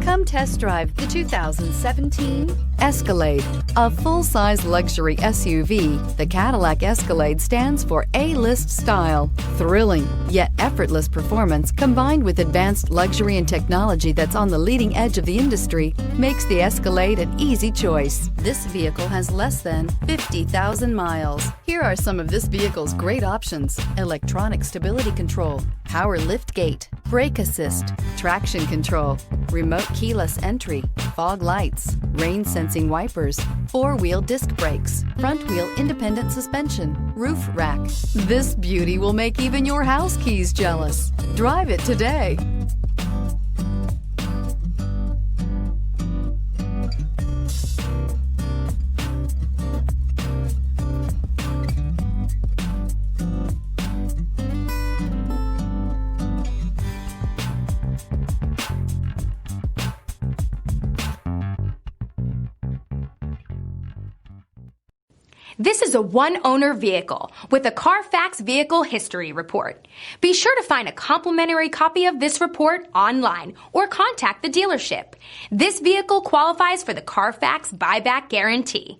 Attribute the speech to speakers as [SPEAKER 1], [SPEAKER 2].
[SPEAKER 1] Come test drive the 2017 Escalade. A full-size luxury SUV, the Cadillac Escalade stands for A-list style. Thrilling, yet effortless performance combined with advanced luxury and technology that's on the leading edge of the industry makes the Escalade an easy choice. This vehicle has less than 50,000 miles. Here are some of this vehicle's great options: electronic stability control, power lift gate, brake assist, traction control, remote keyless entry, fog lights, rain sensing wipers, four-wheel disc brakes, front-wheel independent suspension, roof rack. This beauty will make even your house keys jealous. Drive it today.
[SPEAKER 2] This is a one-owner vehicle with a Carfax Vehicle History Report. Be sure to find a complimentary copy of this report online or contact the dealership. This vehicle qualifies for the Carfax Buyback Guarantee.